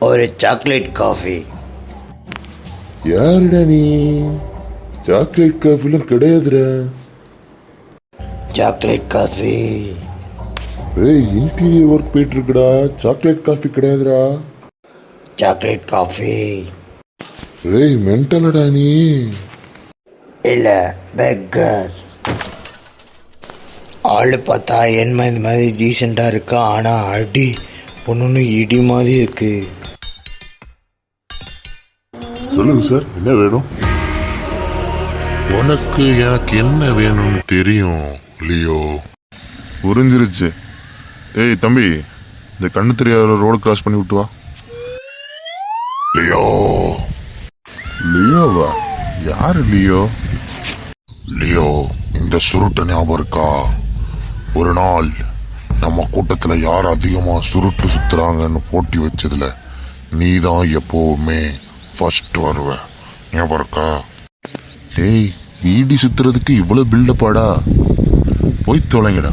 ஒரு chocolate coffee. யாருடா நீ? சாக்லேட் காஃபிலாம் கிடையாதுடா. Chocolate coffee. ஏய், இன்டீரியர் ஒர்க் போயிட்டு இருக்குடா. சாக்லேட் காஃபி கிடையாதுடா. Chocolate coffee. ஏய், மென்டலடா நீ? இல்ல, பெக்கர். ஆள் பார்த்தா என் மாதிரி டீசெண்டாக இருக்கா, ஆனால் அடி பொண்ணு இடி மாதிரி இருக்கு. சொல்லுங்க சார், என்ன வேணும்? உனக்கு எனக்கு என்ன வேணும்னு தெரியும் லியோ. புரிஞ்சிருச்சு. ஏய் தம்பி, இந்த கண்ணு தெரியாத ரோடு கிராஸ் பண்ணி விட்டு வா. லியோ. லியோவா? யாரு லியோ? லியோ, இந்த சுருட்டு ஞாபகம் இருக்கா? ஒரு நாள் நம்ம கூட்டத்துல யார் அதிகமா சுருட்டு சுத்துறாங்கன்னு போட்டி வச்சதுல நீ தான் எப்பவுமே ஃபர்ஸ்ட் வருவ. ஞாபகம் இருக்கா? டேய், வீடி சுத்துறதுக்கு இவ்வளவு பில்டப்பாடா? போய் தொலைங்கடா.